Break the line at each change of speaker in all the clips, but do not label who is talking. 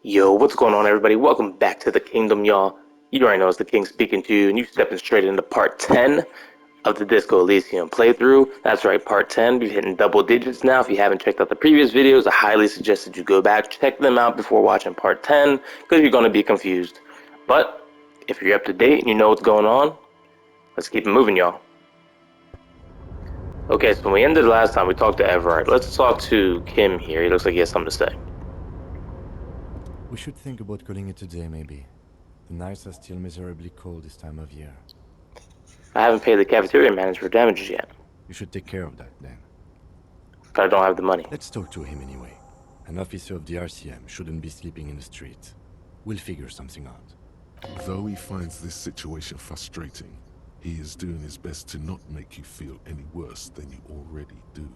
Yo, what's going on, everybody? Welcome back to the kingdom, y'all. You already know it's the king speaking to you, and you stepping straight into part 10 of the Disco Elysium playthrough. That's right, part 10. We're hitting double digits now. If you haven't checked out the previous videos, I highly suggest that you go back, check them out before watching part 10, because you're going to be confused. But if you're up to date and you know what's going on, let's keep it moving, y'all. Okay, so when we ended last time, we talked to Everard. Let's talk to Kim here. He looks like he has something to say.
We should think about calling it a day, maybe. The nights are still miserably cold this time of year.
I haven't paid the cafeteria manager for damages yet.
You should take care of that, then.
But I don't have the money.
Let's talk to him anyway. An officer of the RCM shouldn't be sleeping in the street. We'll figure something out.
Though he finds this situation frustrating, he is doing his best to not make you feel any worse than you already do.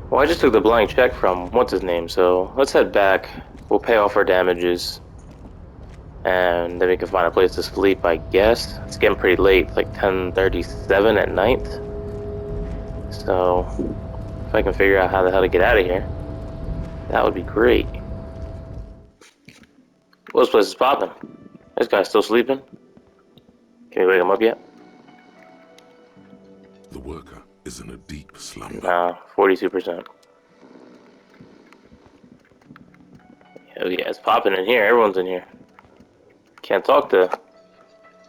Well, I just took the blank check from what's-his-name, so let's head back. We'll pay off our damages. And then we can find a place to sleep, I guess. It's getting pretty late, it's like 10:37 at night. So, if I can figure out how the hell to get out of here, that would be great. Well, this place is popping. This guy's still sleeping. Can we wake him up yet?
The worker is in a deep slumber.
Nah, 42%. Oh yeah, it's popping in here. Everyone's in here. Can't talk to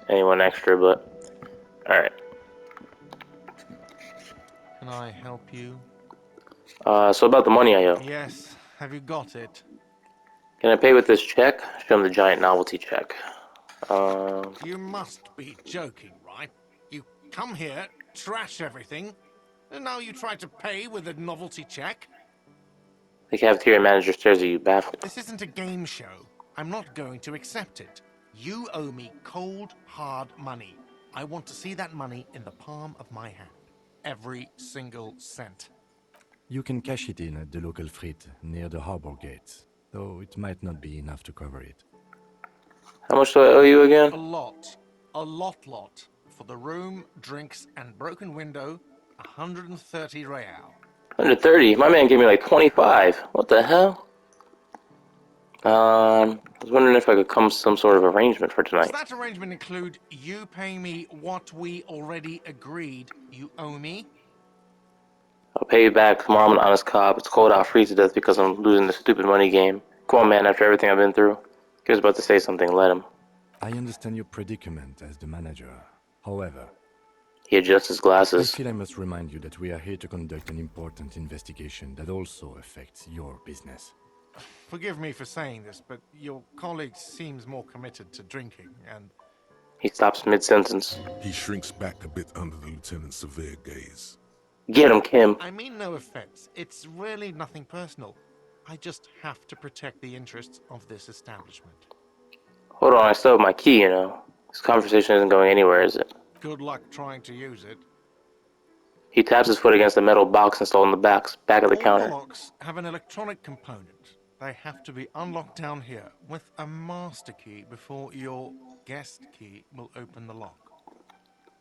anyone extra, but alright.
Can I help you?
So about the money I owe.
Yes. Have you got it?
Can I pay with this check? Show him the giant novelty check.
You must be joking, right? You come here, trash everything, and now you try to pay with a novelty check?
The cafeteria manager stares at you baffled.
This isn't a game show. I'm not going to accept it. You owe me cold, hard money. I want to see that money in the palm of my hand. Every single cent.
You can cash it in at the local frit near the harbor gates, though it might not be enough to cover it.
How much do I owe you again?
A lot. A lot. For the room, drinks, and broken window, 130 real.
130? My man gave me like 25. What the hell? I was wondering if I could come to some sort of arrangement for tonight.
Does that arrangement include you paying me what we already agreed you owe me?
I'll pay you back tomorrow. I'm an honest cop. It's cold out, freeze to death because I'm losing this stupid money game. Come on, man, after everything I've been through. He was about to say something, let him.
I understand your predicament as the manager. However,
He adjusts his
I
glasses.
feel I must remind you that we are here to conduct an important investigation that also affects your business.
Forgive me for saying this, but your colleague seems more committed to drinking, and...
He stops mid-sentence.
He shrinks back a bit under the lieutenant's severe gaze.
Get him, Kim.
I mean no offense. It's really nothing personal. I just have to protect the interests of this establishment.
Hold on, I still have my key, you know. This conversation isn't going anywhere, is it?
Good luck trying to use it.
He taps his foot against the metal box installed in the back of the
All
counter.
the locks have an electronic component. They have to be unlocked down here with a master key before your guest key will open the lock.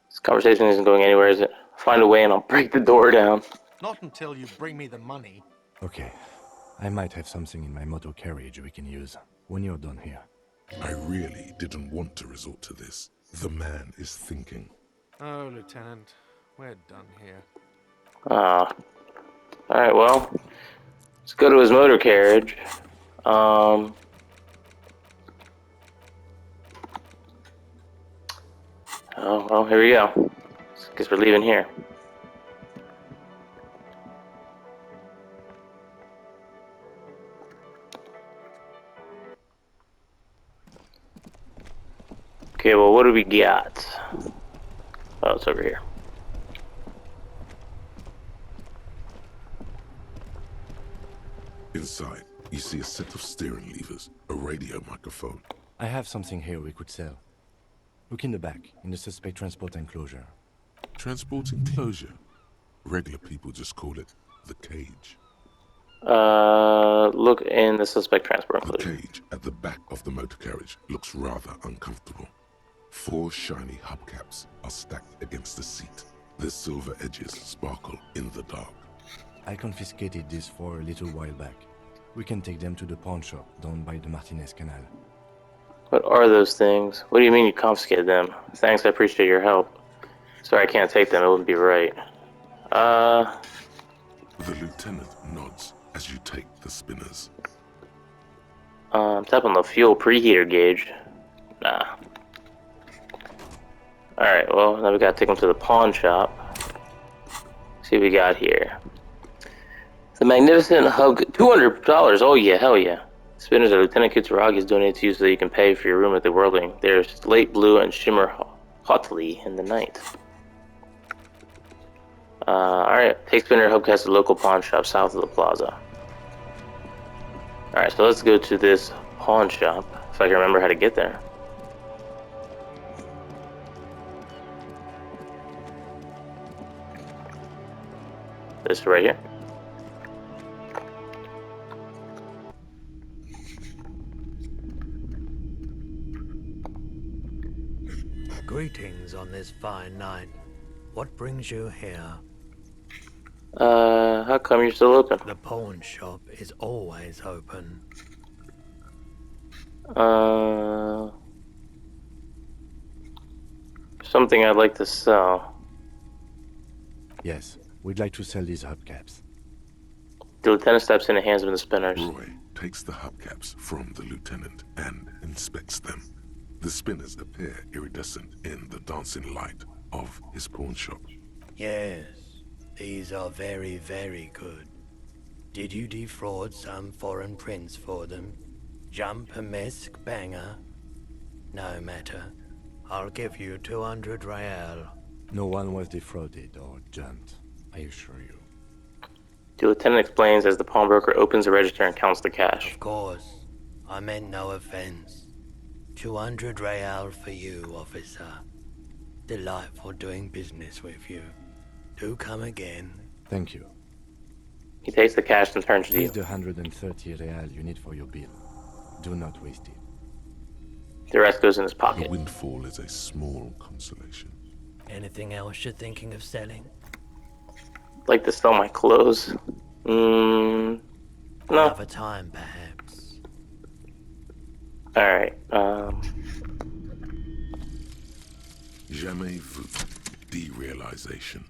This conversation isn't going anywhere, is it? Find a way and I'll break the door down.
Not until you bring me the money.
Okay, I might have something in my motor carriage we can use when you're done here.
I really didn't want to resort to this. The man is thinking.
Oh, Lieutenant, we're done here.
Alright, well, let's go to his motor carriage. Oh, well, here we go. Guess we're leaving here. Okay, well, what do we got? Oh, it's over here.
Inside, you see a set of steering levers, a radio microphone.
I have something here we could sell. Look in the back, in the suspect transport enclosure.
Transport enclosure. Regular people just call it the cage.
Look in the suspect transport
The
enclosure.
cage at the back of the motor carriage looks rather uncomfortable. 4 shiny hubcaps are stacked against the seat. Their silver edges sparkle in the dark.
I confiscated this for a little while back. We can take them to the pawn shop down by the Martinez Canal.
What are those things? What do you mean you confiscated them? Thanks, I appreciate your help. Sorry, I can't take them. It wouldn't be right.
The lieutenant nods as you take the spinners.
Tap on the fuel preheater gauge. Nah. Alright, well, now we gotta take them to the pawn shop. See what we got here. The magnificent hub, $200. Oh yeah, hell yeah. Spinners that Lieutenant Kitsuragi has donated to you so that you can pay for your room at the Worldling. They're slate blue and shimmer hotly in the night. Alright, take spinner hubcast to the local pawn shop south of the plaza. Alright, so let's go to this pawn shop, if I can remember how to get there. This right here.
Greetings on this fine night. What brings you here?
How come you're still open?
The pawn shop is always open.
Something I'd like to sell.
Yes, we'd like to sell these hubcaps.
The lieutenant steps in and hands him the spinners.
Roy takes the hubcaps from the lieutenant and inspects them. The spinners appear iridescent in the dancing light of his pawn shop.
Yes, these are very, very good. Did you defraud some foreign prince for them? Jump a mesque banger? No matter. I'll give you 200 real.
No one was defrauded or jumped, I assure you.
The lieutenant explains as the pawnbroker opens the register and counts the cash.
Of course, I meant no offense. 200 real for you, officer. Delightful doing business with you. Do come again.
Thank you.
He takes the cash and turns to you.
Here's the 130 real you need for your bill. Do not waste it.
The rest goes in his
The
pocket.
windfall is a small consolation.
Anything else you're thinking of selling?
I'd like to sell my clothes. No.
Another time, perhaps.
Alright,
Jamais vu. Derealization.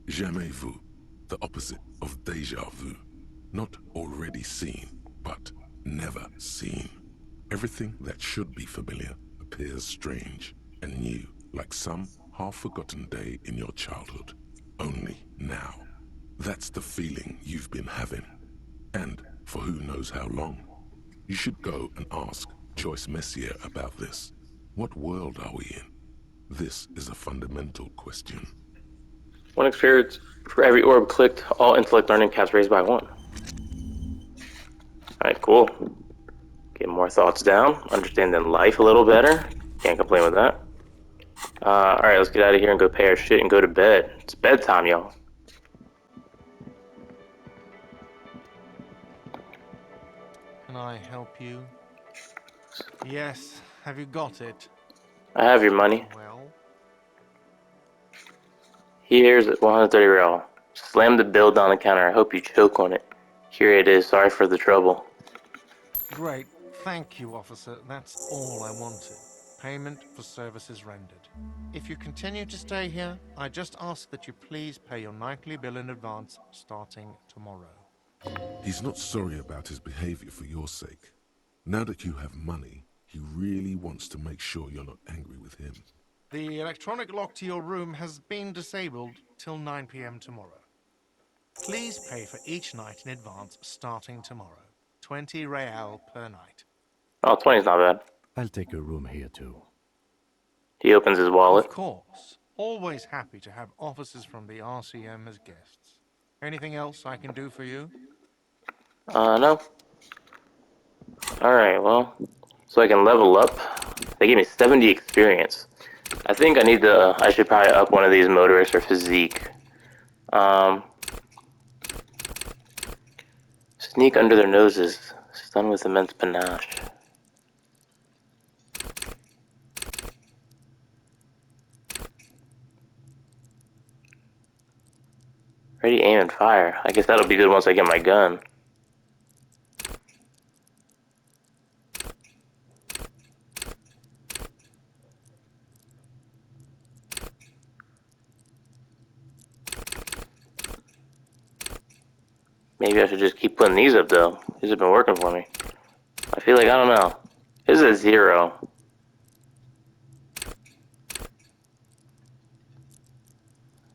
Jamais vu. The opposite of deja vu. Not already seen, but never seen. Everything that should be familiar appears strange and new, like some half-forgotten day in your childhood. Only now. That's the feeling you've been having. And for who knows how long. You should go and ask Joyce Messier about this. What world are we in? This is a fundamental question.
one experience for every orb clicked, all intellect learning caps raised by 1. Alright, cool. Get more thoughts down, understanding life a little better. Can't complain with that. Alright, let's get out of here and go pay our shit and go to bed. It's bedtime, y'all.
Can I help you? Yes, have you got it?
I have your money.
Well,
Here's 130 real. Slam the bill down the counter. I hope you choke on it. Here it is. Sorry for the trouble.
great. Thank you, officer. That's all I wanted. Payment for services rendered. If you continue to stay here, I just ask that you please pay your nightly bill in advance starting tomorrow.
He's not sorry about his behavior for your sake. Now that you have money, he really wants to make sure you're not angry with him.
The electronic lock to your room has been disabled till 9 p.m. tomorrow. Please pay for each night in advance starting tomorrow. 20 real per night.
Oh, 20's not bad.
I'll take a room here too.
He opens his wallet.
Of course. Always happy to have officers from the RCM as guests. Anything else I can do for you?
No. Alright, well, so I can level up. They gave me 70 experience. I think I need to, I should probably up one of these motorists or physique. Sneak under their noses. Stun with immense panache. Ready, aim, and fire. I guess that'll be good once I get my gun. Maybe I should just keep putting these up though. These have been working for me. I feel like, I don't know. This is a 0.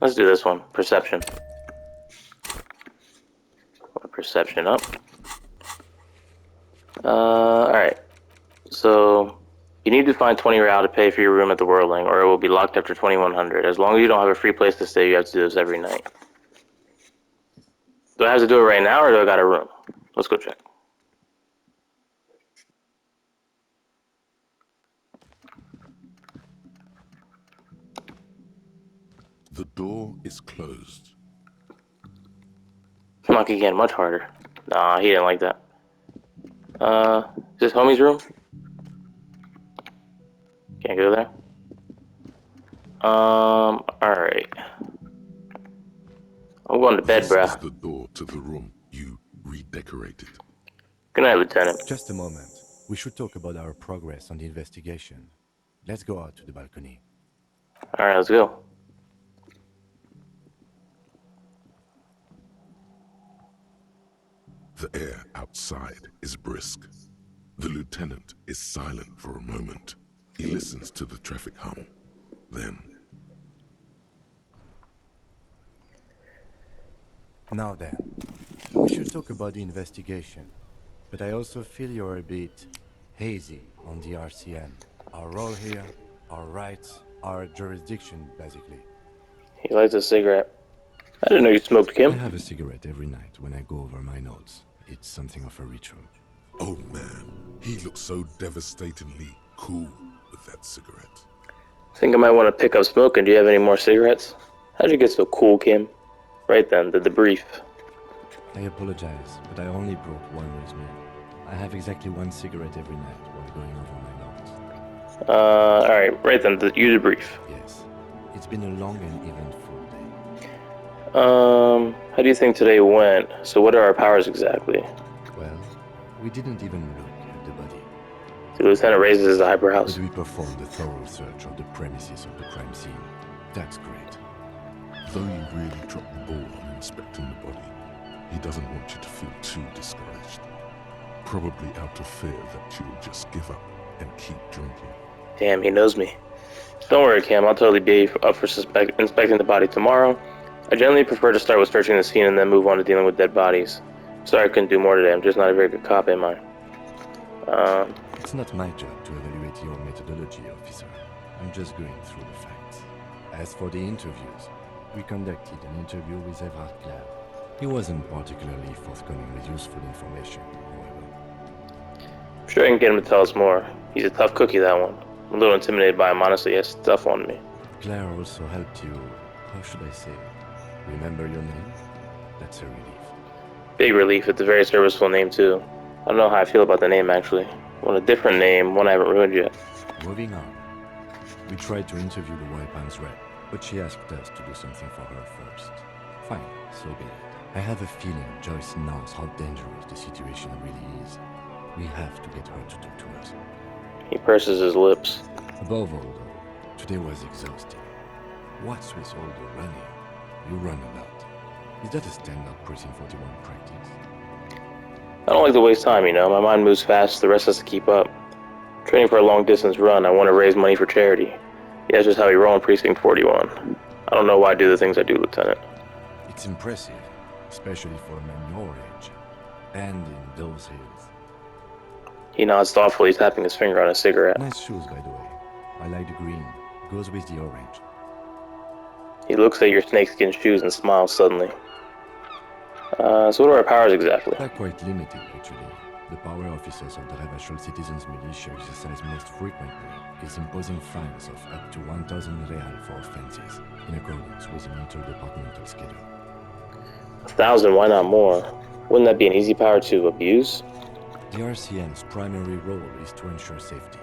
Let's do this one. Perception. Perception up. Alright. So, you need to find 20 real to pay for your room at the Whirling, or it will be locked after 2100. As long as you don't have a free place to stay, you have to do this every night. Do I have to do it right now, or do I got a room? Let's go check.
The door is closed.
Monkey again, much harder. Nah, he didn't like that. Is this homie's room? Can't go there. Alright. I'm going to bed,
This
bruh.
is the door to the room you redecorated.
Good night, Lieutenant.
Just a moment. We should talk about our progress on the investigation. Let's go out to the balcony.
Alright, let's go.
The air outside is brisk. The lieutenant is silent for a moment. He listens to the traffic hum. Then,
Now then, we should talk about the investigation. But I also feel you're a bit hazy on the RCM. Our role here, our rights, our jurisdiction, basically.
He lights a cigarette. I didn't know you smoked,
I
Kim.
have a cigarette every night when I go over my notes. It's something of a ritual.
oh man, he looks so devastatingly cool with that cigarette.
Think I might want to pick up smoking. Do you have any more cigarettes? How'd you get so cool, Kim? Right then, the debrief.
I apologize, but I only brought one with me. I have exactly one cigarette every night while going over my notes.
Alright, right then, you debrief.
Yes, it's been a long and eventful day.
How do you think today went? So what are our powers exactly?
Well, we didn't even look at the body,
The lieutenant raises his eyebrows.
but we performed a thorough search of the premises of the crime scene. That's great.
Though you really dropped the ball on inspecting the body, he doesn't want you to feel too discouraged. Probably out of fear that you'll just give up and keep drinking.
Damn, he knows me. Don't worry, Cam. I'll totally be up for inspecting the body tomorrow. I generally prefer to start with searching the scene and then move on to dealing with dead bodies. Sorry I couldn't do more today. I'm just not a very good cop, am I?
It's not my job to evaluate your methodology, officer. I'm just going through the facts. As for the interviews, we conducted an interview with Everard Clare. He wasn't particularly forthcoming with useful information, however.
I'm sure I can get him to tell us more. He's a tough cookie, that one. I'm a little intimidated by him, honestly. He has stuff on me.
Claire also helped you, how should I say, remember your name? That's a relief.
Big relief. It's a very serviceable name, too. I don't know how I feel about the name, actually. I want a different name, one I haven't ruined yet.
Moving on. We tried to interview the White Palms rep, but she asked us to do something for her first. Fine, so be it. I have a feeling Joyce knows how dangerous the situation really is. We have to get her to talk to us.
He purses his lips.
Above all, though, today was exhausting. What's with all the running? You run a lot. Is that a standard Precinct 41 practice?
I don't like to waste time, you know. My mind moves fast, the rest has to keep up. Training for a long-distance run, I want to raise money for charity. Yeah, that's just how we roll in Precinct 41. I don't know why I do the things I do, Lieutenant.
It's impressive, especially for a man your age. And in those hills.
He nods thoughtfully, tapping his finger on a cigarette.
Nice shoes, by the way. I like the green. Goes with the orange.
He looks at your snakeskin shoes and smiles suddenly. So what are our powers exactly?
They're quite limited, actually. The power officers of the Ravachol Citizens Militia exercise most frequently is imposing fines of up to 1,000 real for offenses, in accordance with an interdepartmental schedule.
1,000, why not more? Wouldn't that be an easy power to abuse?
The RCM's primary role is to ensure safety.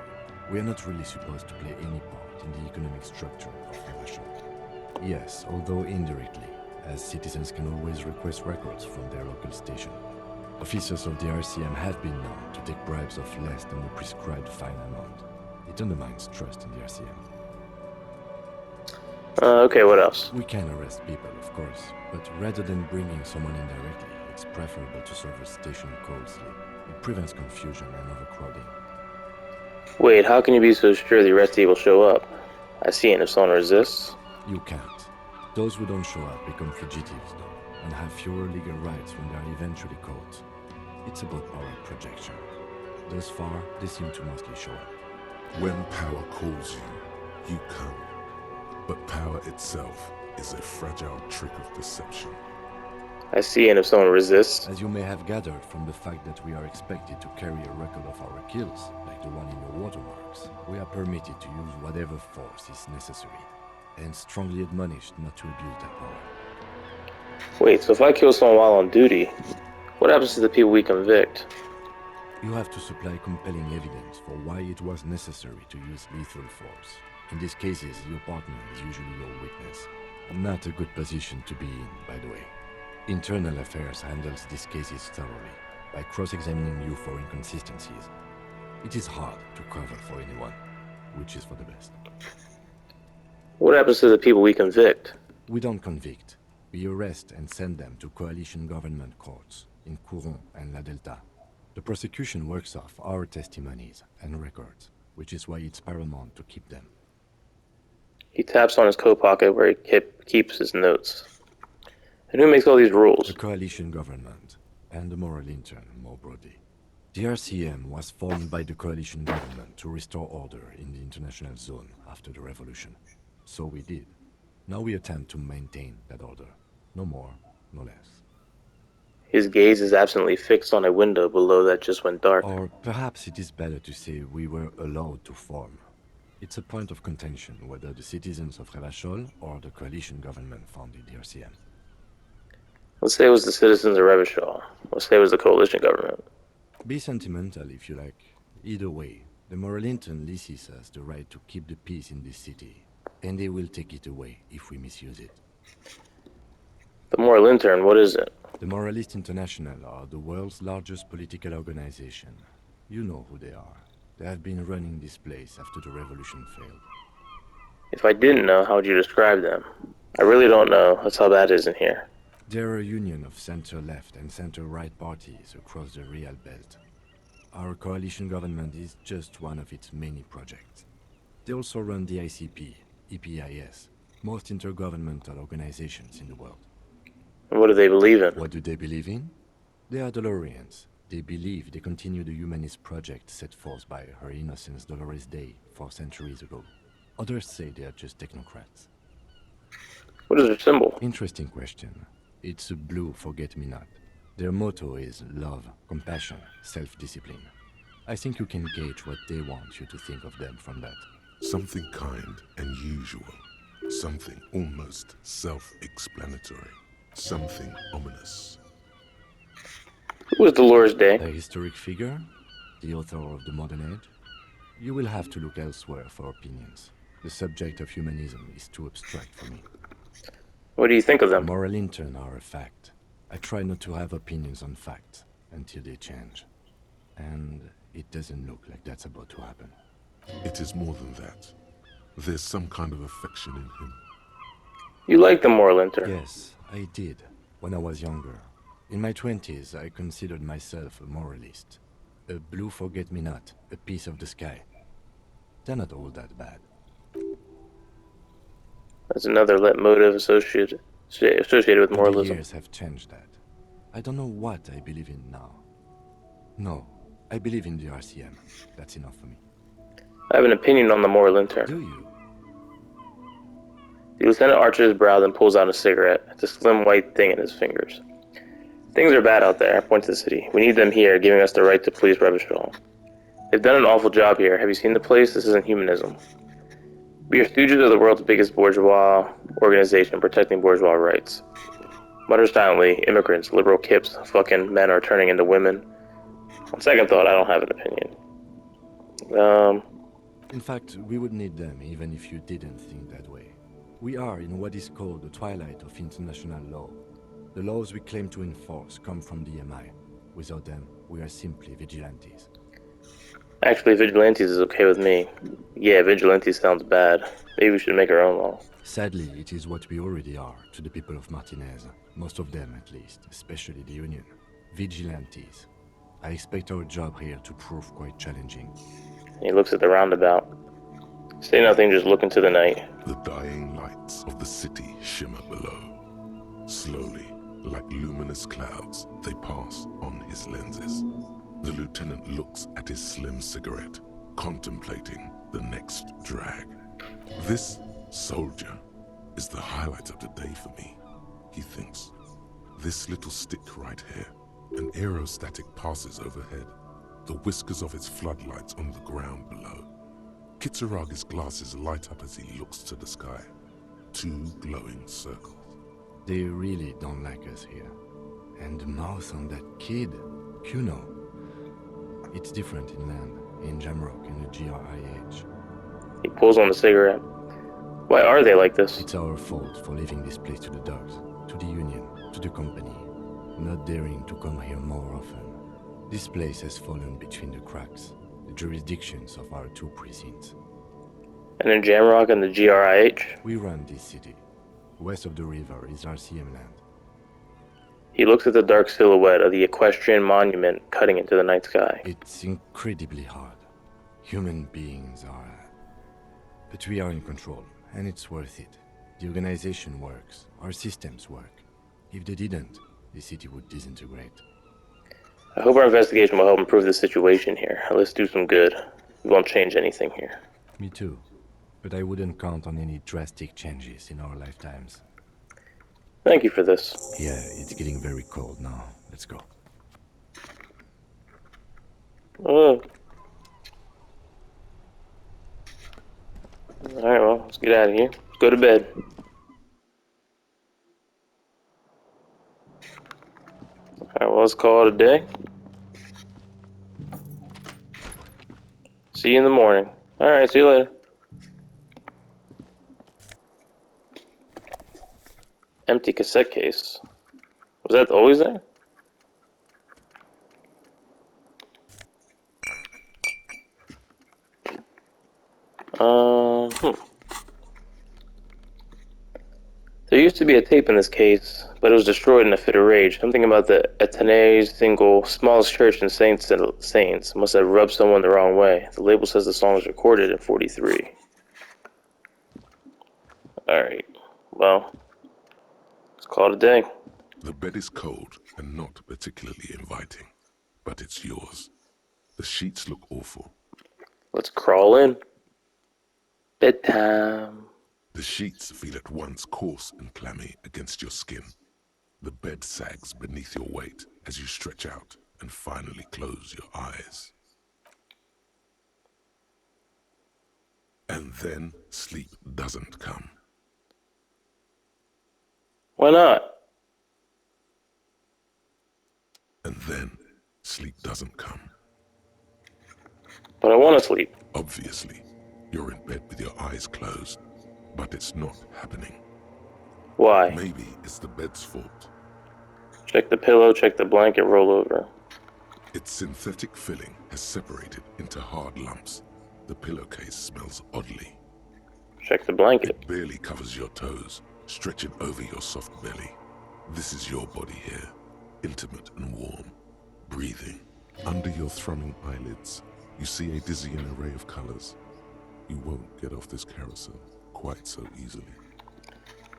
We are not really supposed to play any part in the economic structure of Ravachol. Yes, although indirectly, as citizens can always request records from their local station. Officers of the RCM have been known to take bribes of less than the prescribed fine amount. It undermines trust in the RCM.
Okay, what else?
We can arrest people, of course, but rather than bringing someone in directly, it's preferable to serve a station coldly. It prevents confusion and overcrowding.
Wait, how can you be so sure the arrestee will show up? I see it, and if someone resists...
You can't. Those who don't show up become fugitives, though, and have fewer legal rights when they are eventually caught. It's about power projection. Thus far, they seem to mostly show up.
When power calls you, you come. But power itself is a fragile trick of deception.
I see, and if someone resists...
As you may have gathered from the fact that we are expected to carry a record of our kills, like the one in your watermarks, we are permitted to use whatever force is necessary, and strongly admonished not to abuse that power.
Wait, so if I kill someone while on duty, what happens to the people we convict?
You have to supply compelling evidence for why it was necessary to use lethal force. In these cases, your partner is usually your witness. Not a good position to be in, by the way. Internal Affairs handles these cases thoroughly, by cross-examining you for inconsistencies. It is hard to cover for anyone, which is for the best.
What happens to the people we convict?
We don't convict. We arrest and send them to coalition government courts in Couron and La Delta. The prosecution works off our testimonies and records, which is why it's paramount to keep them.
He taps on his coat pocket where he keeps his notes. And who makes all these rules?
The coalition government, and the moral intern, more broadly. The RCM was formed by the coalition government to restore order in the international zone after the revolution. So we did. Now we attempt to maintain that order. No more, no less.
His gaze is absently fixed on a window below that just went dark.
Or perhaps it is better to say we were allowed to form. It's a point of contention whether the citizens of Revachol or the coalition government founded the RCM.
Let's say it was the citizens of Revachol. Let's say it was the coalition government.
Be sentimental if you like. Either way, the moral intern leases us the right to keep the peace in this city, and they will take it away if we misuse it.
The moral intern, what is it?
The Moralist International are the world's largest political organization. You know who they are. They have been running this place after the revolution failed.
If I didn't know, how would you describe them? I really don't know. That's how bad it is in here.
They're a union of center-left and center-right parties across the Real Belt. Our coalition government is just one of its many projects. They also run the ICP, EPIS, most intergovernmental organizations in the world.
And what do they believe in?
What do they believe in? They are Dolorians. They believe they continue the humanist project set forth by Her Innocence Dolores Day 4 centuries ago. Others say they are just technocrats.
What is their symbol?
Interesting question. It's a blue forget-me-not. Their motto is love, compassion, self-discipline. I think you can gauge what they want you to think of them from that.
Something kind and usual. Something almost self-explanatory. Something ominous.
Who was Dolores Day?
A historic figure? The author of the modern age? You will have to look elsewhere for opinions. The subject of humanism is too abstract for me.
What do you think of them?
Moral intern are a fact. I try not to have opinions on facts until they change. And it doesn't look like that's about to happen.
It is more than that. There's some kind of affection in him.
You like the moral intern?
Yes, I did, when I was younger. In my 20s, I considered myself a moralist. A blue forget-me-not, a piece of the sky. They're not all that bad.
That's another motive associated with
But
moralism.
the years have changed that. I don't know what I believe in now. No, I believe in the RCM. That's enough for me.
I have an opinion on the moral intern.
Do you?
The lieutenant arches his brow, then pulls out a cigarette. It's a slim white thing in his fingers. Things are bad out there. I point to the city. We need them here, giving us the right to police Revachol. They've done an awful job here. Have you seen the place? This isn't humanism. We are stooges of the world's biggest bourgeois organization protecting bourgeois rights. Mutter silently, immigrants, liberal kips, fucking men are turning into women. On second thought, I don't have an opinion.
In fact, we would need them even if you didn't think that way. We are in what is called the twilight of international law. The laws we claim to enforce come from the MI. Without them, we are simply vigilantes.
Actually, vigilantes is okay with me. Yeah, vigilantes sounds bad. Maybe we should make our own law.
Sadly, it is what we already are to the people of Martinez. Most of them, at least, especially the Union. Vigilantes. I expect our job here to prove quite challenging.
He looks at the roundabout. Say nothing, just look into the night.
The dying lights of the city shimmer below. Slowly, like luminous clouds, they pass on his lenses. The lieutenant looks at his slim cigarette, contemplating the next drag. This soldier is the highlight of the day for me, he thinks. This little stick right here. An aerostatic passes overhead, the whiskers of its floodlights on the ground below. Kitsuragi's glasses light up as he looks to the sky. 2 glowing circles.
They really don't like us here. And the mouth on that kid, Kuno. It's different inland, in Jamrock and the GRIH.
He pulls on the cigarette. Why are they like this?
It's our fault for leaving this place to the dogs, to the Union, to the company, not daring to come here more often. This place has fallen between the cracks, the jurisdictions of our 2 precincts.
And in Jamrock and the GRIH?
We run this city. West of the river is RCM land.
He looks at the dark silhouette of the equestrian monument cutting into the night sky.
It's incredibly hard. Human beings are... But we are in control, and it's worth it. The organization works. Our systems work. If they didn't, the city would disintegrate.
I hope our investigation will help improve the situation here. Let's do some good. We won't change anything here.
Me too. But I wouldn't count on any drastic changes in our lifetimes.
Thank you for this.
Yeah, it's getting very cold now. Let's go.
Alright, well, let's get out of here. Let's go to bed. Alright, well, let's call it a day. See you in the morning. Alright, see you later. Empty cassette case. Was that always there? There used to be a tape in this case, but it was destroyed in a fit of rage. Something about the Atene's single, smallest church in Saints must have rubbed someone the wrong way. The label says the song was recorded in 43. Alright, well, let's call it a day.
The bed is cold and not particularly inviting, but it's yours. The sheets look awful.
Let's crawl in. Bedtime.
The sheets feel at once coarse and clammy against your skin. The bed sags beneath your weight as you stretch out and finally close your eyes. And then sleep doesn't come.
Why not?
And then sleep doesn't come.
But I want to sleep.
Obviously, you're in bed with your eyes closed, but it's not happening.
Why?
Maybe it's the bed's fault.
Check the pillow, check the blanket, roll over.
Its synthetic filling has separated into hard lumps. The pillowcase smells oddly.
Check the blanket.
It barely covers your toes, stretching over your soft belly. This is your body here, intimate and warm, breathing. Under your thrumming eyelids, you see a dizzying array of colors. You won't get off this carousel quite so easily.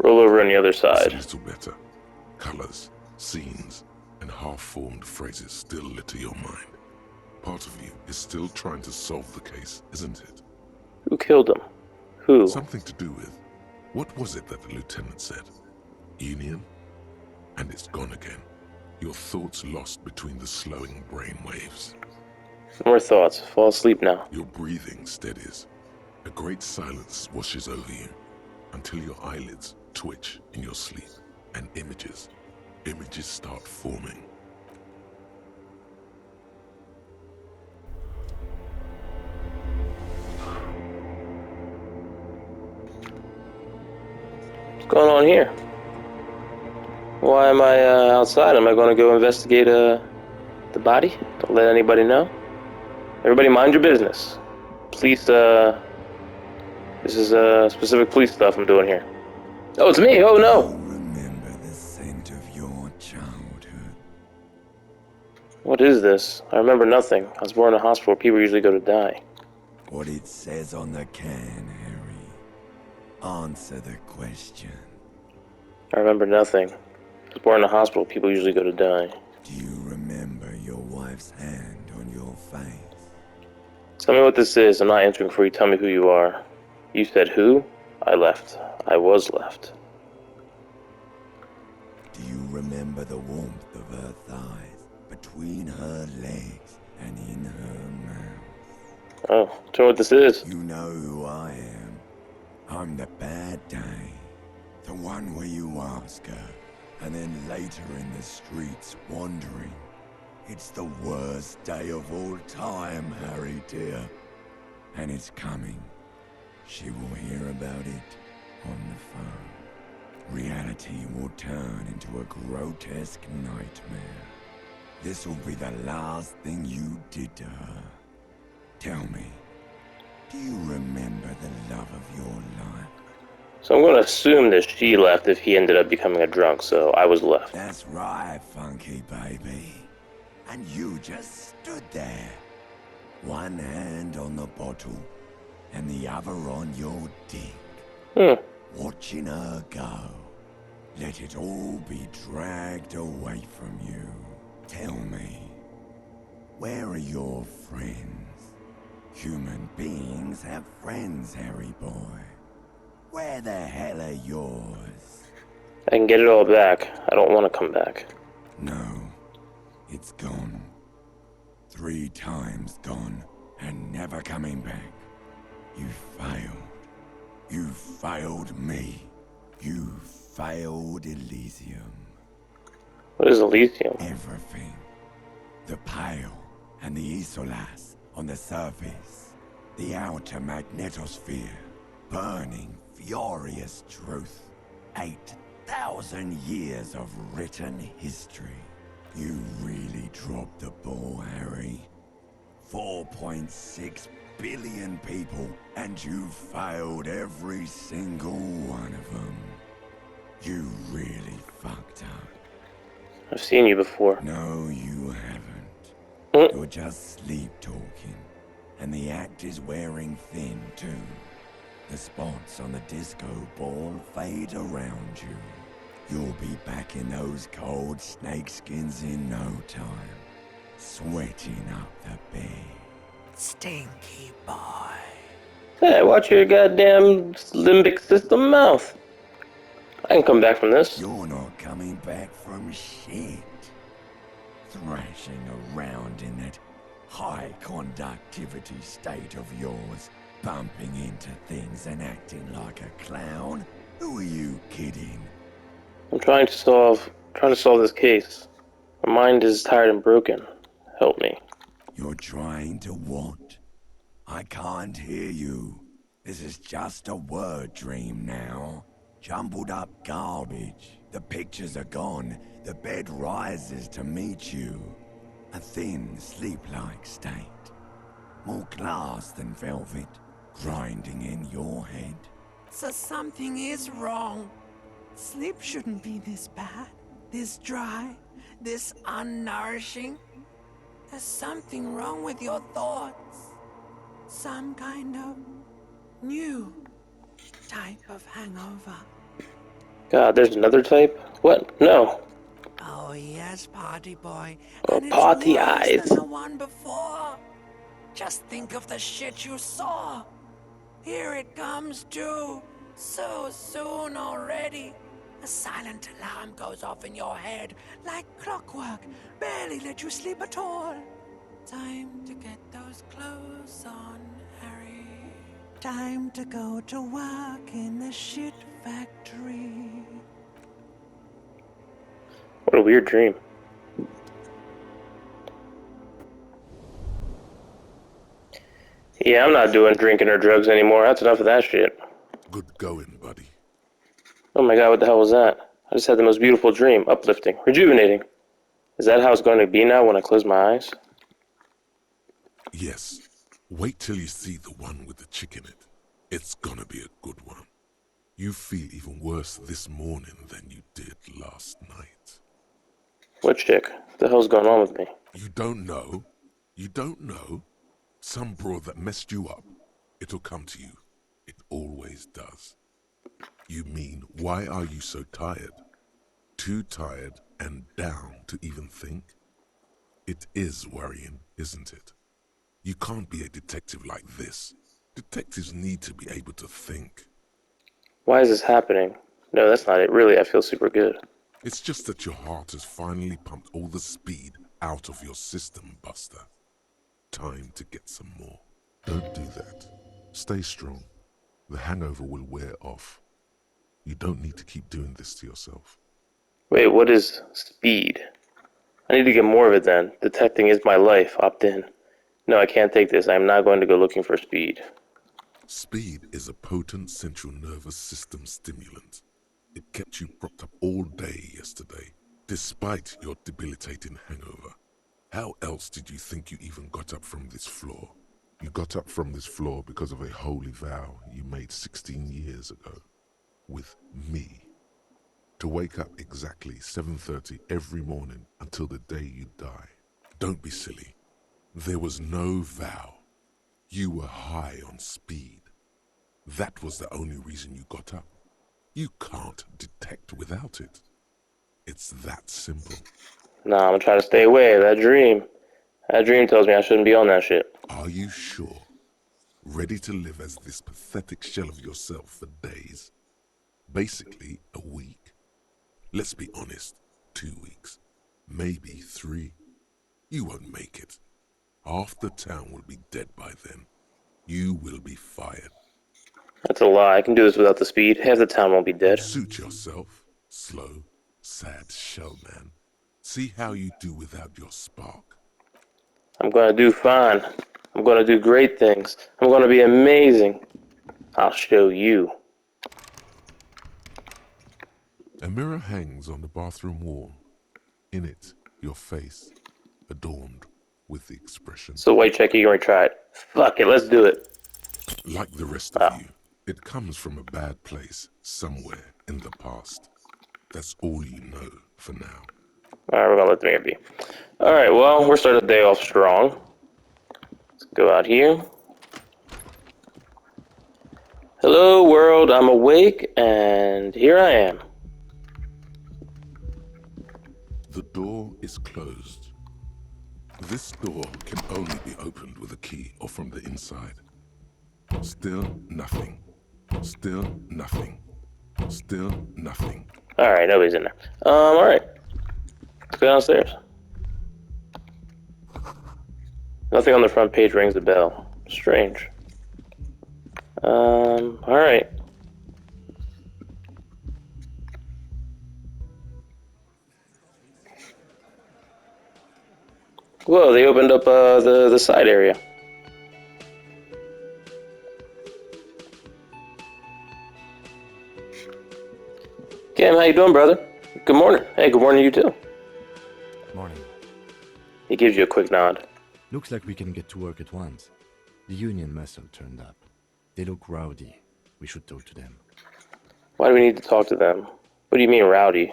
Roll over on the other
It's
side.
a little better. Colors, scenes, and half-formed phrases still litter your mind. Part of you is still trying to solve the case, isn't it?
Who killed him? Who?
Something to do with, what was it that the lieutenant said? Union? And it's gone again. Your thoughts lost between the slowing brain waves.
No more thoughts. Fall asleep now.
Your breathing steadies. A great silence washes over you until your eyelids twitch in your sleep and images start forming.
What's going on here? Why am I outside? Am I going to go investigate the body? Don't let anybody know. Everybody mind your business. Police, this is specific police stuff I'm doing here. Oh, it's me! Oh no!
Remember the scent of your childhood.
What is this? I remember nothing. I was born in a hospital where people usually go to die.
What it says on the can, Harry. Answer the question.
I remember nothing. I was born in a hospital where people usually go to die.
Do you remember your wife's hand on your face?
Tell me what this is. I'm not answering before you tell me who you are. You said who? I left. I was left.
Do you remember the warmth of her thighs, between her legs and in her mouth?
Oh, tell me what this is.
You know who I am. I'm the bad day. The one where you ask her, and then later in the streets wandering. It's the worst day of all time, Harry dear. And it's coming. She will hear about it on the phone. Reality will turn into a grotesque nightmare. This will be the last thing you did to her. Tell me, do you remember the love of your life?
So I'm going to assume that she left if he ended up becoming a drunk, so I was left.
That's right, funky baby. And you just stood there. One hand on the bottle, and the other on your dick. Watching her go. Let it all be dragged away from you. Tell me, where are your friends? Human beings have friends, Harry boy. Where the hell are yours?
I can get it all back. I don't want to come back.
No, it's gone. 3 times gone, and never coming back. You failed. You failed me. You failed Elysium.
What is Elysium?
Everything. The Pale and the Isolas on the surface. The outer magnetosphere. Burning, furious truth. 8,000 years of written history. You really dropped the ball, Harry. 4.6 billion people, and you failed every single one of them. You really fucked up.
I've seen you before.
No, you haven't. You're just sleep-talking, and the act is wearing thin, too. The spots on the disco ball fade around you. You'll be back in those cold snakeskins in no time, sweating up the bed. Stinky boy.
Hey, watch your goddamn limbic system mouth. I can come back from this.
You're not coming back from shit. Thrashing around in that high conductivity state of yours, bumping into things and acting like a clown? Who are you kidding?
I'm trying to solve this case. My mind is tired and broken. Help me.
You're trying to what? I can't hear you. This is just a word dream now. Jumbled up garbage. The pictures are gone. The bed rises to meet you. A thin, sleep-like state. More glass than velvet, grinding in your head.
So something is wrong. Sleep shouldn't be this bad, this dry, this unnourishing. There's something wrong with your thoughts. Some kind of new type of hangover.
God, there's another type? What? No.
Oh yes, party boy.
Oh,
And it's
party
worse
eyes.
than the one before. Just think of the shit you saw. Here it comes too. So soon already. A silent alarm goes off in your head like clockwork. Barely let you sleep at all. Time to get those clothes on, Harry. Time to go to work in the shit factory.
What a weird dream. Yeah, I'm not doing drinking or drugs anymore. That's enough of that shit.
Good going, buddy.
Oh my god, what the hell was that? I just had the most beautiful dream. Uplifting. Rejuvenating. Is that how it's going to be now when I close my eyes?
Yes. Wait till you see the one with the chick in it. It's gonna be a good one. You feel even worse this morning than you did last night.
What chick? What the hell's going on with me?
You don't know? You don't know? Some broad that messed you up. It'll come to you. It always does. You mean, why are you so tired? Too tired and down to even think? It is worrying, isn't it? You can't be a detective like this. Detectives need to be able to think.
Why is this happening? No, that's not it. Really, I feel super good.
It's just that your heart has finally pumped all the speed out of your system, Buster. Time to get some more. Don't do that. Stay strong. The hangover will wear off. You don't need to keep doing this to yourself.
Wait, what is speed? I need to get more of it then. Detecting is my life. Opt in. No, I can't take this. I'm not going to go looking for speed.
Speed is a potent central nervous system stimulant. It kept you propped up all day yesterday, despite your debilitating hangover. How else did you think you even got up from this floor? You got up from this floor because of a holy vow you made 16 years ago. With me. To wake up exactly 7:30 every morning until the day you die. Don't be silly. There was no vow. You were high on speed. That was the only reason you got up. You can't detect without it. It's that simple.
Nah, I'm gonna try to stay away. That dream. That dream tells me I shouldn't be on that shit.
Are you sure? Ready to live as this pathetic shell of yourself for days? Basically, a week. Let's be honest, 2 weeks. Maybe 3. You won't make it. Half the town will be dead by then. You will be fired.
That's a lie. I can do this without the speed. Half the town won't be dead.
Suit yourself, slow, sad shell man. See how you do without your spark.
I'm gonna do fine. I'm gonna do great things. I'm gonna be amazing. I'll show you.
A mirror hangs on the bathroom wall. In it, your face, adorned with the expression.
So white check, you're gonna try it. Fuck it, let's do it.
Like the rest of you, it comes from a bad place somewhere in the past. That's all you know for now.
Alright, we're gonna let the mirror be. Alright, well, we're starting the day off strong. Let's go out here. Hello world, I'm awake, and here I am.
The door is closed. This door can only be opened with a key or from the inside. Still nothing. Still nothing. Still nothing.
Alright, nobody's in there. Alright. Let's go downstairs. Nothing on the front page rings a bell. Strange. Alright. Whoa, they opened up the side area. Cam, how you doing, brother? Good morning. Hey, good morning to you too.
Morning.
He gives you a quick nod.
Looks like we can get to work at once. The Union muscle turned up. They look rowdy. We should talk to them.
Why do we need to talk to them? What do you mean, rowdy?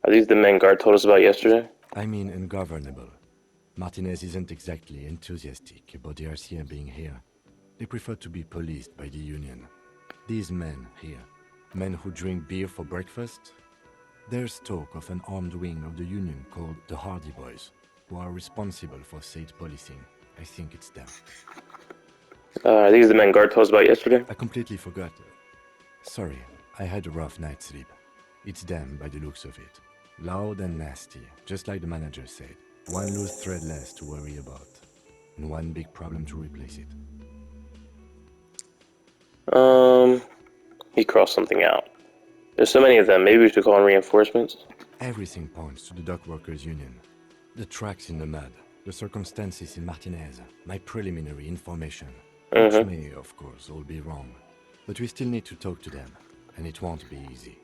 Are these the men Guard told us about yesterday?
I mean ungovernable. Martinez isn't exactly enthusiastic about the RCM being here. They prefer to be policed by the Union. These men here, men who drink beer for breakfast, there's talk of an armed wing of the Union called the Hardy Boys, who are responsible for state policing. I think it's them.
Are these the men Guard told us about yesterday?
I completely forgot. Sorry, I had a rough night's sleep. It's them by the looks of it. Loud and nasty, just like the manager said. One loose thread less to worry about, and one big problem to replace it.
He crossed something out. There's so many of them, maybe we should call in reinforcements?
Everything points to the Dock Workers Union. The tracks in the mud, the circumstances in Martinez, my preliminary information. Which may, of course, all be wrong. But we still need to talk to them, and it won't be easy.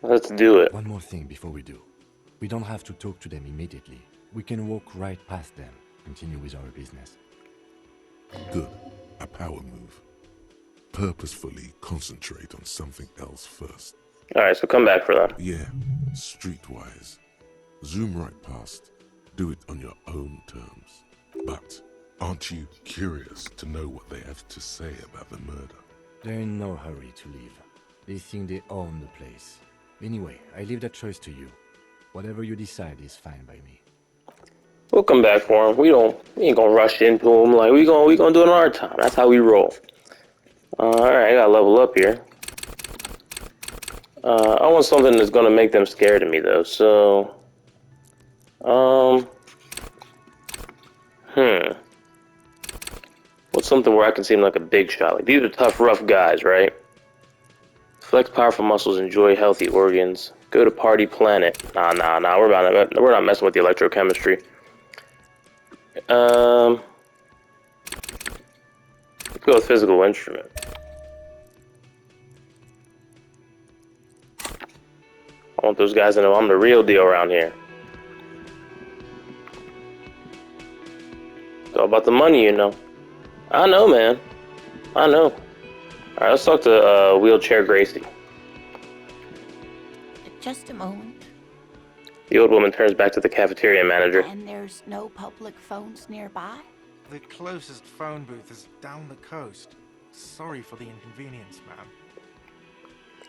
Let's do it.
One more thing before we do. We don't have to talk to them immediately. We can walk right past them, continue with our business.
Good. A power move. Purposefully concentrate on something else first.
Alright, so come back for them.
Yeah, streetwise. Zoom right past. Do it on your own terms. But aren't you curious to know what they have to say about the murder?
They're in no hurry to leave. They think they own the place. Anyway, I leave that choice to you. Whatever you decide is fine by me.
We'll come back for him. We ain't gonna rush into him. Like, we gonna do it on our time. That's how we roll. Alright, I gotta level up here. I want something that's gonna make them scared of me, though. So, what's something where I can seem like a big shot? Like, these are tough, rough guys, right? Flex powerful muscles, enjoy healthy organs. Go to party planet. Nah. We're not messing with the electrochemistry. Let's go with physical instrument. I want those guys to know I'm the real deal around here. It's all about the money, you know. I know, man. I know. Alright, let's talk to Wheelchair Gracie.
Just a moment.
The old woman turns back to the cafeteria manager.
And there's no public phones nearby?
The closest phone booth is down the coast. Sorry for the inconvenience, ma'am.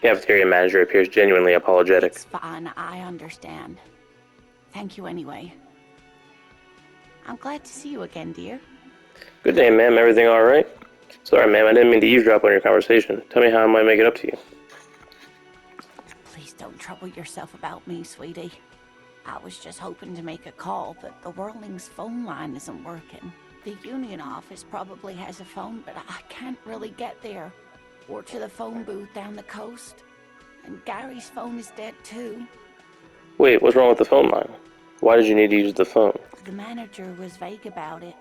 Cafeteria manager appears genuinely apologetic.
It's fine, I understand. Thank you anyway. I'm glad to see you again, dear.
Good day, ma'am. Everything alright? Sorry, ma'am. I didn't mean to eavesdrop on your conversation. Tell me how I might make it up to you.
Please don't trouble yourself about me, sweetie. I was just hoping to make a call, but the Whirling's phone line isn't working. The union office probably has a phone, but I can't really get there. Or to the phone booth down the coast. And Gary's phone is dead too.
Wait, what's wrong with the phone line? Why did you need to use the phone?
The manager was vague about it.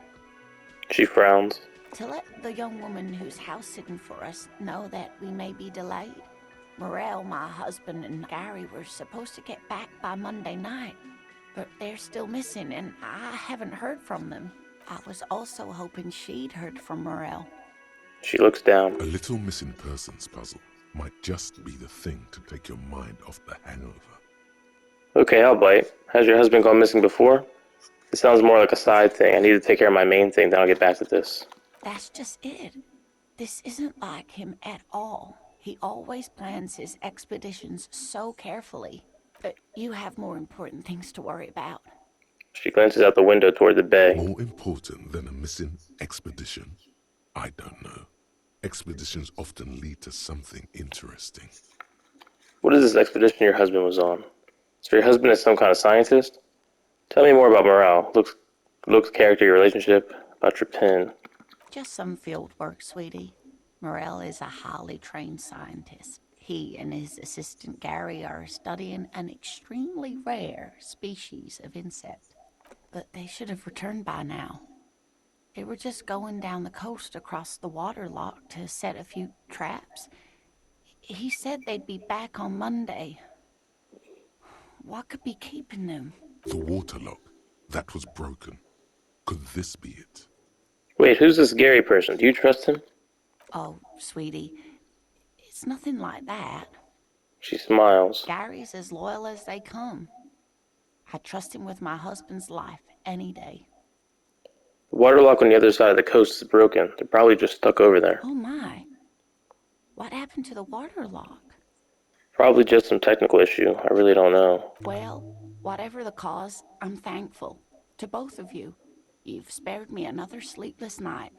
She frowns.
To let the young woman who's house-sitting for us know that we may be delayed. Morel, my husband, and Gary were supposed to get back by Monday night, but they're still missing, and I haven't heard from them. I was also hoping she'd heard from Morel.
She looks down.
A little missing persons puzzle might just be the thing to take your mind off the hangover.
Okay, I'll bite. Has your husband gone missing before? It sounds more like a side thing. I need to take care of my main thing, then I'll get back to this.
That's just it. This isn't like him at all. He always plans his expeditions so carefully. But you have more important things to worry about.
She glances out the window toward the bay.
More important than a missing expedition? I don't know. Expeditions often lead to something interesting.
What is this expedition your husband was on? So your husband is some kind of scientist? Tell me more about Morale. Looks, character, your relationship, about your pen.
Just some field work, sweetie. Morel is a highly trained scientist. He and his assistant Gary are studying an extremely rare species of insect. But they should have returned by now. They were just going down the coast across the waterlock to set a few traps. He said they'd be back on Monday. What could be keeping them?
The waterlock. That was broken. Could this be it?
Wait, who's this Gary person? Do you trust him?
Oh, sweetie, it's nothing like that.
She smiles.
Gary's as loyal as they come. I trust him with my husband's life any day.
The waterlock on the other side of the coast is broken. They're probably just stuck over there.
Oh my. What happened to the waterlock?
Probably just some technical issue. I really don't know.
Well, whatever the cause, I'm thankful. To both of you. You've spared me another sleepless night.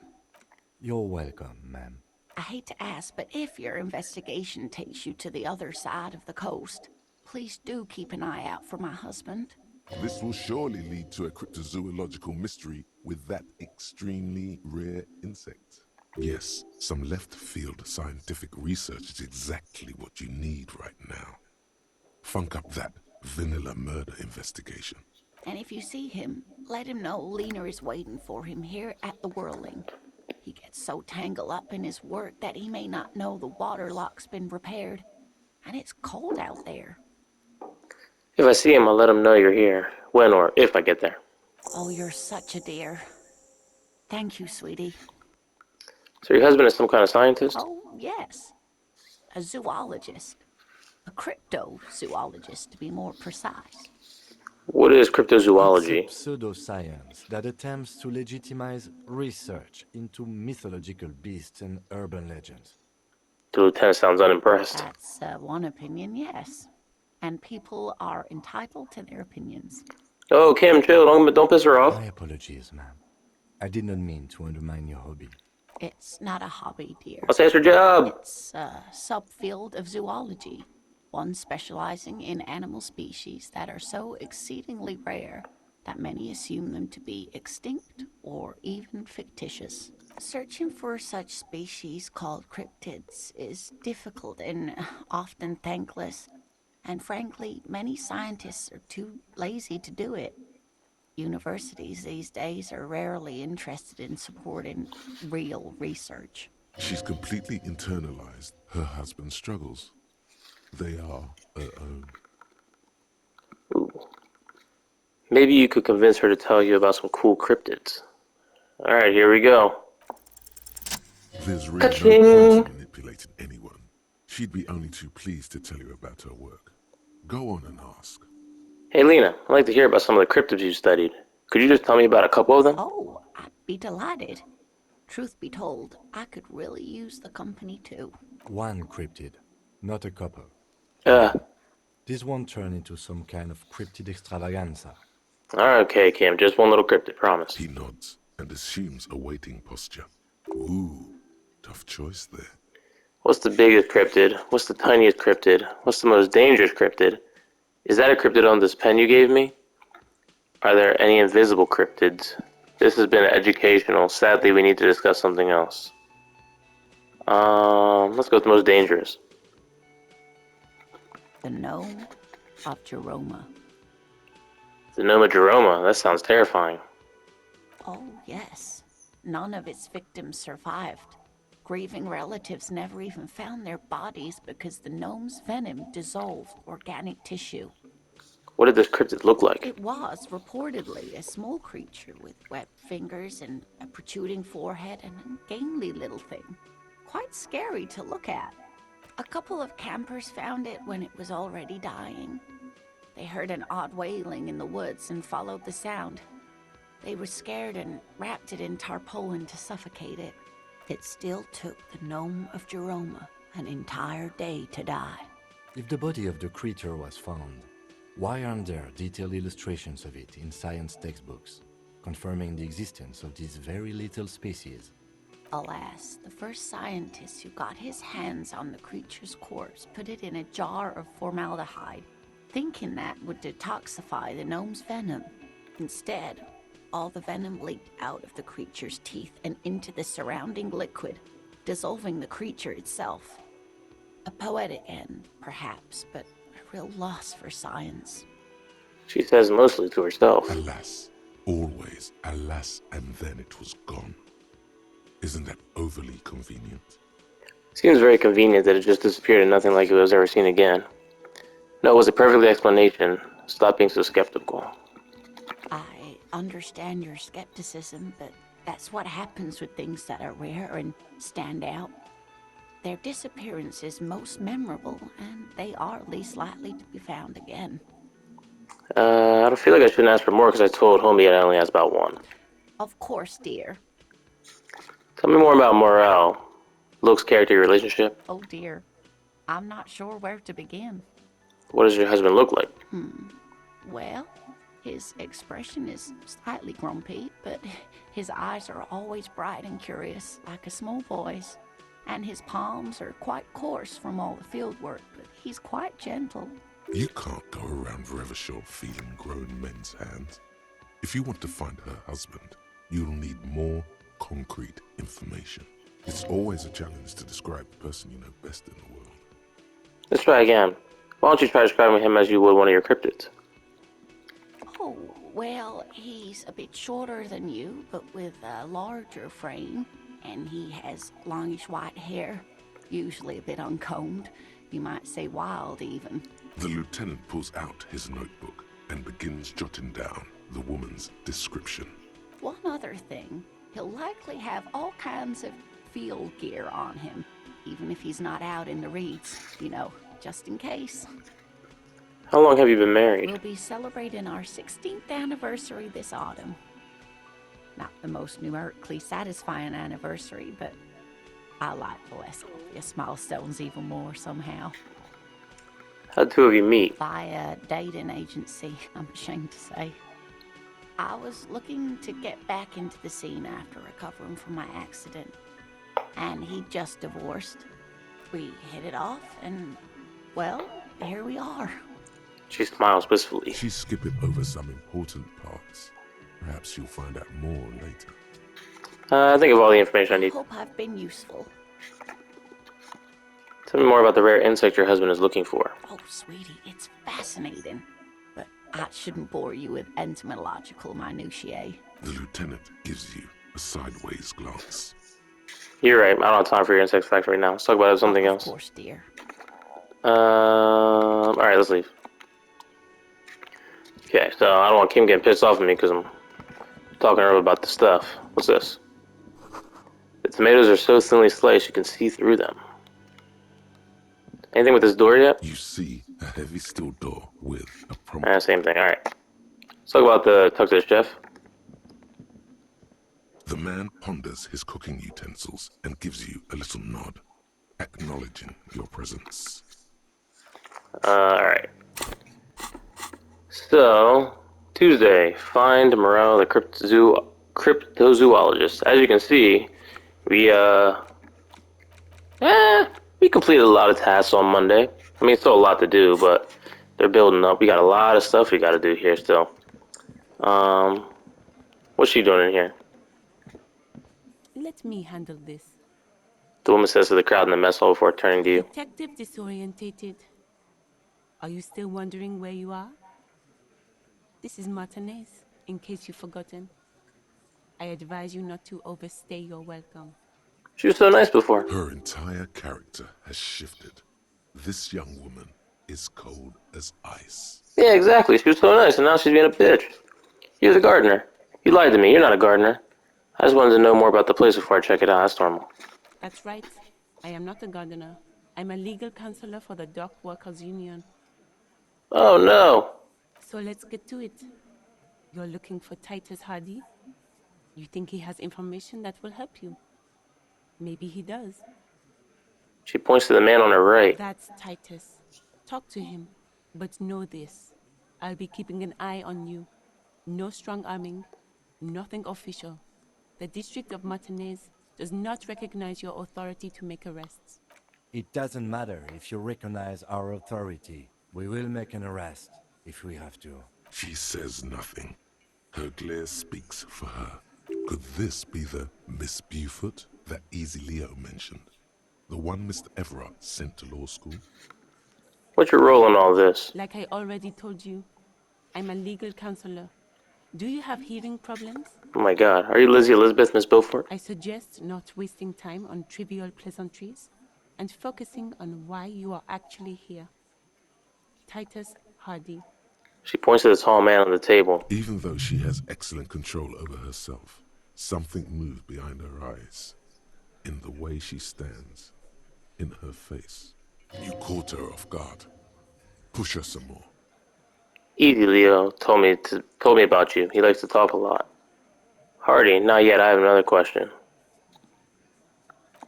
You're welcome, ma'am.
I hate to ask, but if your investigation takes you to the other side of the coast, please do keep an eye out for my husband.
This will surely lead to a cryptozoological mystery with that extremely rare insect. Yes, some left-field scientific research is exactly what you need right now. Funk up that vanilla murder investigation.
And if you see him, let him know Lena is waiting for him here at the Whirling. He gets so tangled up in his work that he may not know the waterlock's been repaired. And it's cold out there.
If I see him, I'll let him know you're here. When or if I get there.
Oh, you're such a dear. Thank you, sweetie.
So your husband is some kind of scientist?
Oh, yes. A zoologist. A cryptozoologist, to be more precise.
What is
It's a
cryptozoology?
pseudoscience that attempts to legitimize research into mythological beasts and urban legends.
The lieutenant sounds unimpressed.
That's one opinion, yes. And people are entitled to their opinions.
Oh, Kim, chill. Don't piss her off.
My apologies, ma'am. I did not mean to undermine your hobby.
It's not a hobby, dear.
Let's ask her job.
It's a subfield of zoology, one specializing in animal species that are so exceedingly rare that many assume them to be extinct or even fictitious. Searching for such species called cryptids is difficult and often thankless, and frankly, many scientists are too lazy to do it. Universities these days are rarely interested in supporting real research.
She's completely internalized her husband's struggles. They are her own.
Ooh. Maybe you could convince her to tell you about some cool cryptids. Alright, here we go.
There's really no
Ka-ching!
point in manipulating anyone. She'd be only too pleased to tell you about her work. Go on and ask.
Hey Lena, I'd like to hear about some of the cryptids you studied. Could you just tell me about a couple of them?
Oh, I'd be delighted. Truth be told, I could really use the company too.
One cryptid, not a couple.
Uh,
This won't turn into some kind of cryptid extravaganza.
okay, Kim, just one little cryptid, promise.
He nods and assumes a waiting posture. Ooh, tough choice there.
What's the biggest cryptid? What's the tiniest cryptid? What's the most dangerous cryptid? Is that a cryptid on this pen you gave me? Are there any invisible cryptids? This has been educational. Sadly, we need to discuss something else. Let's go with the most dangerous.
The Gnome of Jerome.
The Gnome of Jerome. That sounds terrifying.
Oh, yes. None of its victims survived. Grieving relatives never even found their bodies because the gnome's venom dissolved organic tissue.
What did this cryptid look like?
It was reportedly a small creature with webbed fingers and a protruding forehead and a gangly little thing. Quite scary to look at. A couple of campers found it when it was already dying. They heard an odd wailing in the woods and followed the sound. They were scared and wrapped it in tarpaulin to suffocate it. It still took the Gnome of Jerome an entire day to die.
If the body of the creature was found, why aren't there detailed illustrations of it in science textbooks, confirming the existence of this very little species?
Alas, the first scientist who got his hands on the creature's corpse put it in a jar of formaldehyde, thinking that would detoxify the gnome's venom. Instead, all the venom leaked out of the creature's teeth and into the surrounding liquid, dissolving the creature itself. A poetic end, perhaps, but a real loss for science.
She says mostly to herself.
Alas, always alas, and then it was gone. Isn't that overly convenient?
Seems very convenient that it just disappeared and nothing like it was ever seen again. No, it was a perfect explanation. Stop being so skeptical.
I understand your skepticism, but that's what happens with things that are rare and stand out. Their disappearance is most memorable, and they are least likely to be found again.
I don't feel like I shouldn't ask for more because I told homie I only asked about one.
Of course, dear.
Tell me more about Morale. Luke's character relationship.
Oh dear. I'm not sure where to begin.
What does your husband look like?
Well, his expression is slightly grumpy, but his eyes are always bright and curious, like a small boy's. And his palms are quite coarse from all the field work, but he's quite gentle.
You can't go around forever short feeling grown men's hands. If you want to find her husband, you'll need more concrete information. It's always a challenge to describe the person you know best in the world.
Let's try again. Why don't you try describing him as you would one of your cryptids?
Oh, well, he's a bit shorter than you, but with a larger frame, and he has longish white hair, usually a bit uncombed. You might say wild, even.
The lieutenant pulls out his notebook and begins jotting down the woman's description.
One other thing, he'll likely have all kinds of field gear on him, even if he's not out in the reeds, you know, just in case.
How long have you been married?
We'll be celebrating our 16th anniversary this autumn. Not the most numerically satisfying anniversary, but I like the less obvious milestones even more somehow.
How'd the two of you meet?
Via dating agency, I'm ashamed to say. I was looking to get back into the scene after recovering from my accident, and he just divorced. We hit it off, and, well, here we are.
She smiles wistfully.
She's skipping over some important parts. Perhaps you'll find out more later.
I think of all the information I need.
Hope I've been useful.
Tell me more about the rare insect your husband is looking for.
Oh, sweetie, it's fascinating. But I shouldn't bore you with entomological minutiae.
The lieutenant gives you a sideways glance.
You're right. I don't have time for your insect fact right now. Let's talk about something else.
Of course, dear.
Alright, let's leave. Okay, so I don't want Kim getting pissed off at me because I'm talking to her about the stuff. What's this? The tomatoes are so thinly sliced you can see through them. Anything with this door yet?
You see a heavy steel door with a prompt.
Same thing. Alright. Let's talk about the talk to the chef.
The man ponders his cooking utensils and gives you a little nod, acknowledging your presence.
Alright. So, Tuesday, find Morel, the cryptozoologist. As you can see, we completed a lot of tasks on Monday. I mean, it's still a lot to do, but they're building up. We got a lot of stuff we got to do here still. What's she doing in here?
Let me handle this.
The woman says to the crowd in the mess hall before turning to you.
Detective disorientated. Are you still wondering where you are? This is Martinez, in case you've forgotten. I advise you not to overstay your welcome.
She was so nice before.
Her entire character has shifted. This young woman is cold as ice.
Yeah, exactly. She was so nice, and now she's being a bitch. You're the gardener. You lied to me. You're not a gardener. I just wanted to know more about the place before I check it out. That's normal.
That's right. I am not a gardener. I'm a legal counselor for the Dock Workers Union.
Oh, no.
So let's get to it. You're looking for Titus Hardy? You think he has information that will help you? Maybe he does.
She points to the man on her right.
That's Titus. Talk to him. But know this. I'll be keeping an eye on you. No strong arming. Nothing official. The District of Martinez does not recognize your authority to make arrests.
It doesn't matter if you recognize our authority. We will make an arrest, if we have to.
She says nothing. Her glare speaks for her. Could this be the Miss Beaufort that Easy Leo mentioned? The one Mr. Everard sent to law school?
What's your role in all this?
Like I already told you, I'm a legal counselor. Do you have hearing problems?
Oh my god. Are you Lizzie Elizabeth, Miss Beaufort?
I suggest not wasting time on trivial pleasantries and focusing on why you are actually here. Titus Hardy.
She points to the tall man on the table.
Even though she has excellent control over herself, something moved behind her eyes. In the way she stands. In her face. You caught her off guard. Push her some more.
Easy Leo told me about you. He likes to talk a lot. Hardy, not yet. I have another question.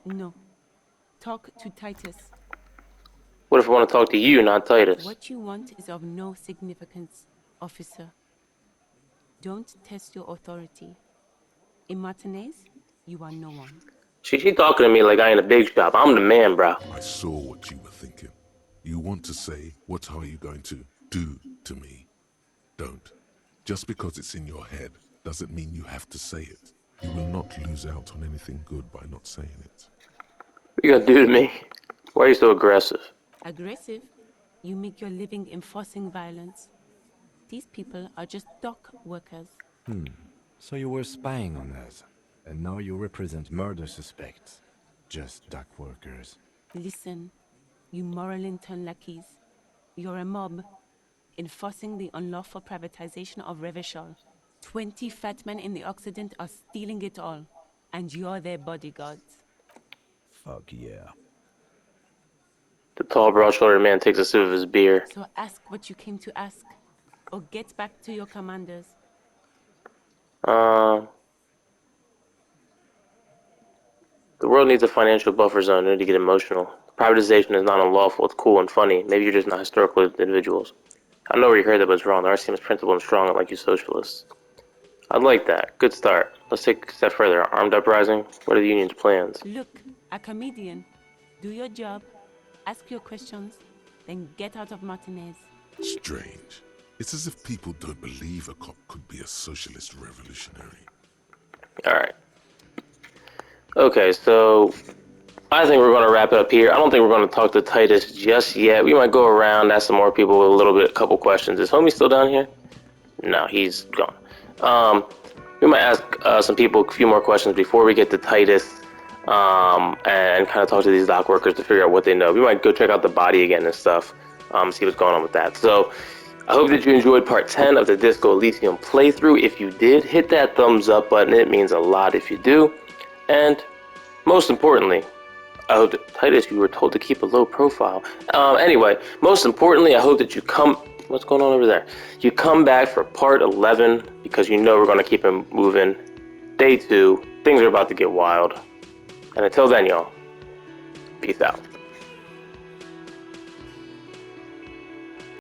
No. Talk to Titus.
What if I want to talk to you, not Titus?
What you want is of no significance, officer. Don't test your authority. In Martinez, you are no one.
She talking to me like I ain't a big shop. I'm the man, bro.
I saw what you were thinking. You want to say, what are you going to do to me? Don't. Just because it's in your head doesn't mean you have to say it. You will not lose out on anything good by not saying it.
What are you gonna do to me? Why are you so aggressive?
Aggressive? You make your living enforcing violence. These people are just dock workers.
So you were spying on us, and now you represent murder suspects. Just dock workers.
Listen, you moral intern lackeys. You're a mob, enforcing the unlawful privatization of Revachol. 20 fat men in the Occident are stealing it all, and you're their bodyguards.
Fuck yeah.
The tall, broad-shouldered man takes a sip of his beer.
So ask what you came to ask, or get back to your commanders.
The world needs a financial buffer zone in order to get emotional. Privatization is not unlawful, it's cool and funny. Maybe you're just not historical individuals. I know where you heard that, but it's wrong. The RCM is principled and strong, unlike you socialists. I'd like that. Good start. Let's take a step further. Armed uprising? What are the union's plans?
Look, a comedian. Do your job, ask your questions, then get out of Martinez.
Strange. It's as if people don't believe a cop could be a socialist revolutionary.
Alright. Okay, so I think we're going to wrap it up here. I don't think we're going to talk to Titus just yet. We might go around, ask some more people a couple questions. Is Homie still down here? No, he's gone. We might ask some people a few more questions before we get to Titus, and kind of talk to these dock workers to figure out what they know. We might go check out the body again and stuff, see what's going on with that. So I hope that you enjoyed part 10 of the Disco Elysium playthrough. If you did, hit that thumbs up button. It means a lot if you do. And most importantly, I hope that, Titus, you were told to keep a low profile. Anyway, most importantly, I hope that you come... What's going on over there? You come back for part 11, because you know we're going to keep it moving. Day 2, things are about to get wild. And until then, y'all, peace out.